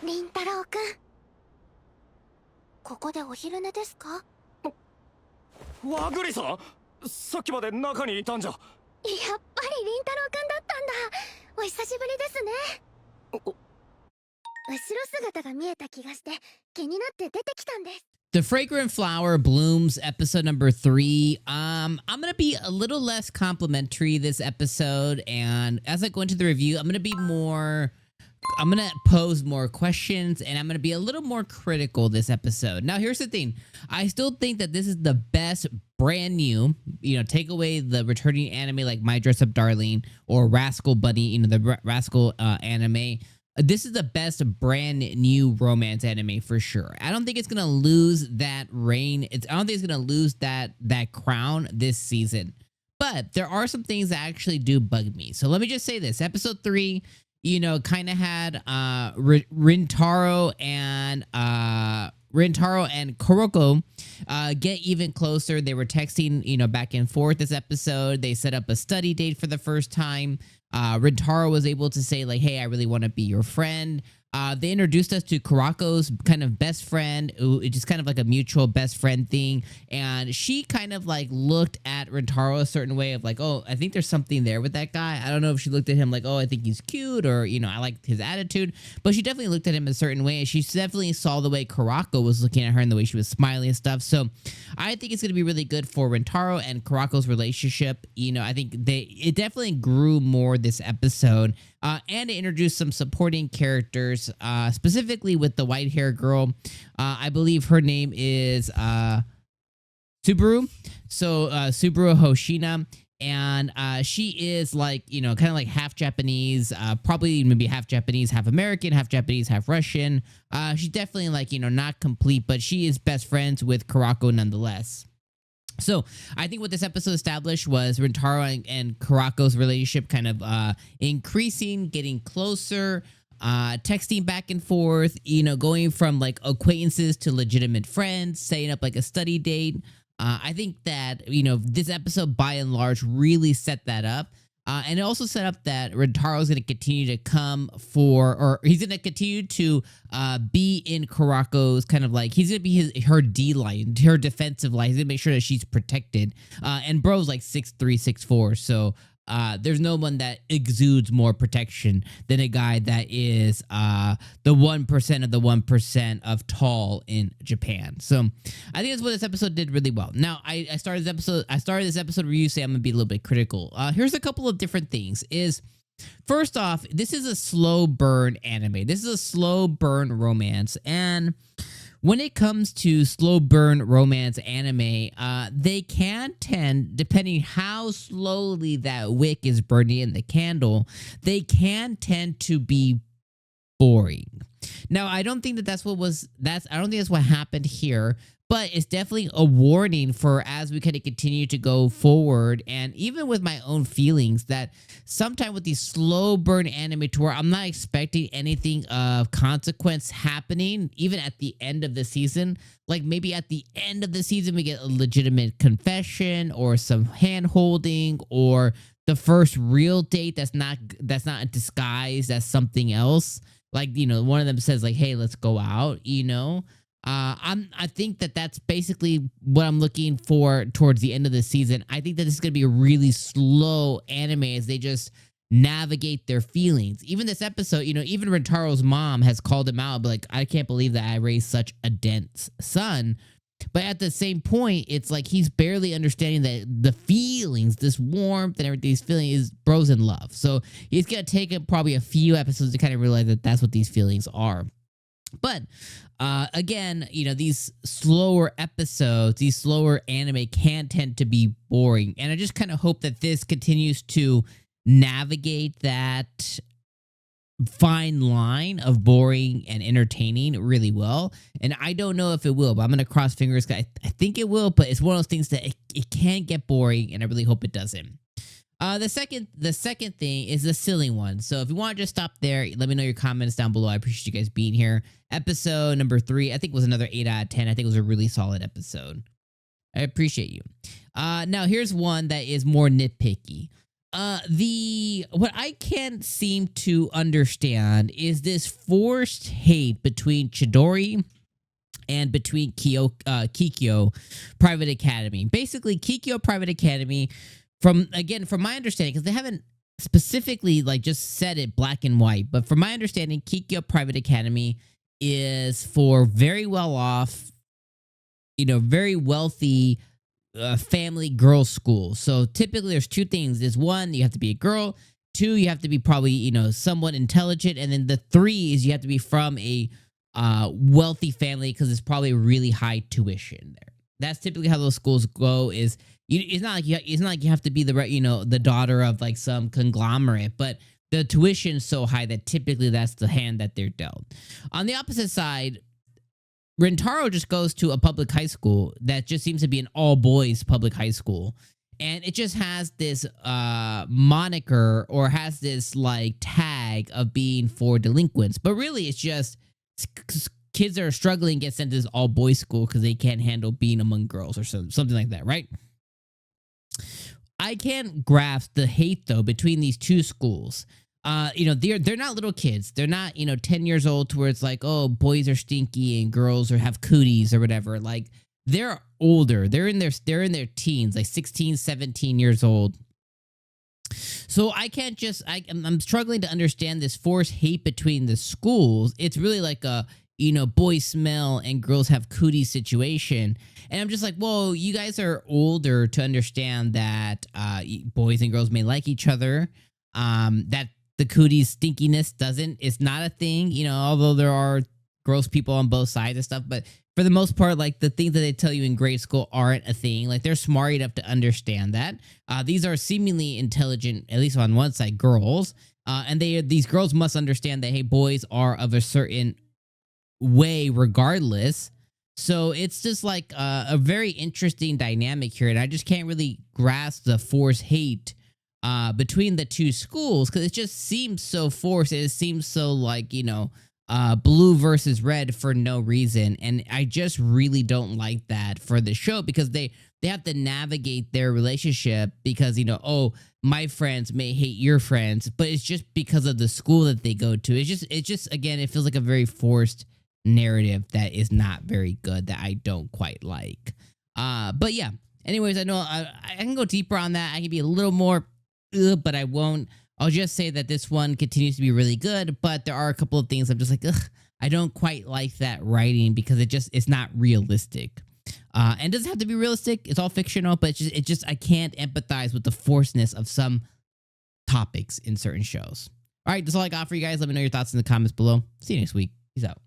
凛太郎くん、ここでお昼寝ですか？和栗さん、さっきまで中にいたんじゃ。やっぱり凛太郎くんだったんだ。お久しぶりですね。後ろ姿が見えた気がして気になって出てきたんです。 The Fragrant Flower Blooms, episode number 3. I'm gonna be a little less complimentary this episode, and as I go into the review, I'm gonna pose more questions, and I'm gonna be a little more critical this episode. Now, here's the thing. I still think that this is the best brand new, take away the returning anime like My Dress Up Darling or Rascal Bunny, the Rascal anime. This is the best brand new romance anime for sure. I don't think it's gonna lose that reign. I don't think it's gonna lose that crown this season. But there are some things that actually do bug me. So let me just say this: episode 3, kind of had Rintaro and Kaoruko get even closer. They were texting, back and forth this episode. They set up a study date for the first time. Rintaro was able to say, like, hey, I really want to be your friend. They introduced us to Karako's kind of best friend. It's just kind of like a mutual best friend thing. And she kind of like looked at Rintaro a certain way of like, oh, I think there's something there with that guy. I don't know if she looked at him like, oh, I think he's cute, or, I liked his attitude. But she definitely looked at him a certain way. And she definitely saw the way Karako was looking at her and the way she was smiling and stuff. So I think it's going to be really good for Rintaro and Karako's relationship. I think it definitely grew more this episode. And it introduced some supporting characters, specifically with the white hair girl. I believe her name is Subaru. So Subaru Hoshina. And she is like, kind of like half Japanese, probably maybe half Japanese, half American, half Japanese, half Russian. She's definitely like, not complete, but she is best friends with Karako nonetheless. So I think what this episode established was Rintaro and Karako's relationship kind of increasing, getting closer, texting back and forth, going from like acquaintances to legitimate friends, setting up like a study date. I think that, this episode by and large really set that up. And it also set up that Rintaro is going to continue to he's going to continue to be in Karako's kind of like, he's going to be her D line, her defensive line. He's going to make sure that she's protected. And bro's like 6'3", 6'4", so there's no one that exudes more protection than a guy that is the 1% of the 1% of tall in Japan. So I think that's what this episode did really well. Now, I started this episode review saying I'm gonna be a little bit critical. Here's a couple of different things. First off, this is a slow burn anime. This is a slow burn romance, and when it comes to slow burn romance anime, they can tend, depending how slowly that wick is burning in the candle, they can tend to be boring. Now, I don't think that's what happened here, but it's definitely a warning for as we kind of continue to go forward, and even with my own feelings that sometimes with these slow burn anime to where I'm not expecting anything of consequence happening, even at the end of the season. Like maybe at the end of the season, we get a legitimate confession or some hand holding or the first real date that's not a disguise, that's something else. Like, one of them says like, hey, let's go out, I think that's basically what I'm looking for towards the end of the season. I think that this is going to be a really slow anime as they just navigate their feelings. Even this episode, even Rintaro's mom has called him out, but like, I can't believe that I raised such a dense son. But at the same point, it's like he's barely understanding that the feelings, this warmth and everything he's feeling is bro's in love. So he's going to take probably a few episodes to kind of realize that that's what these feelings are. But again, these slower episodes, these slower anime can tend to be boring. And I just kind of hope that this continues to navigate that fine line of boring and entertaining really well. And I don't know if it will, but I'm going to cross fingers. I think it will, but it's one of those things that it can get boring, and I really hope it doesn't. The second thing is the silly one. So if you want to just stop there, let me know your comments down below. I appreciate you guys being here. Episode number 3, I think was another 8 out of 10. I think it was a really solid episode. I appreciate you. Now here's one that is more nitpicky. The what I can't seem to understand is this forced hate between Chidori and between 𝐒𝐴𝐽 Private Academy. Basically, 𝐒𝐴𝐽 Private Academy, from my understanding, because they haven't specifically like just said it black and white, but from my understanding, 𝐒𝐴𝐽 Private Academy is for very well off, very wealthy family girls' school. So typically there's two things. There's one, you have to be a girl. Two, you have to be probably, somewhat intelligent. And then the three is you have to be from a wealthy family because it's probably really high tuition there. That's typically how those schools go. It's not like you have to be the daughter of like some conglomerate, but the tuition is so high that typically that's the hand that they're dealt. On the opposite side, Rintaro just goes to a public high school that just seems to be an all-boys public high school. And it just has this moniker, or has this like tag of being for delinquents. But really it's just kids that are struggling get sent to this all-boys school because they can't handle being among girls or something like that, right? I can't grasp the hate, though, between these two schools. They're not little kids. They're not, 10 years old to where it's like, oh, boys are stinky and girls have cooties or whatever. Like, they're older. They're in their teens, like 16, 17 years old. So I can't just, I'm struggling to understand this forced hate between the schools. It's really like a, boys smell and girls have cooties situation. And I'm just like, well, you guys are older to understand that boys and girls may like each other. That the cooties stinkiness is not a thing, although there are gross people on both sides and stuff. But for the most part, like the things that they tell you in grade school aren't a thing. Like they're smart enough to understand that. These are seemingly intelligent, at least on one side, girls. And these girls must understand that, hey, boys are of a certain way regardless. So it's just like a very interesting dynamic here. And I just can't really grasp the forced hate between the two schools, because it just seems so forced. It seems so like, blue versus red for no reason. And I just really don't like that for the show, because they have to navigate their relationship because, oh, my friends may hate your friends, but it's just because of the school that they go to. It's just again, it feels like a very forced narrative that is not very good, that I don't quite like. But yeah, anyways, I know I can go deeper on that. I can be a little more, but I won't. I'll just say that this one continues to be really good, but there are a couple of things I'm just like, I don't quite like that writing, because it's not realistic. And it doesn't have to be realistic. It's all fictional, but it just I can't empathize with the forcedness of some topics in certain shows. All right, that's all I got for you guys. Let me know your thoughts in the comments below. See you next week. Peace out.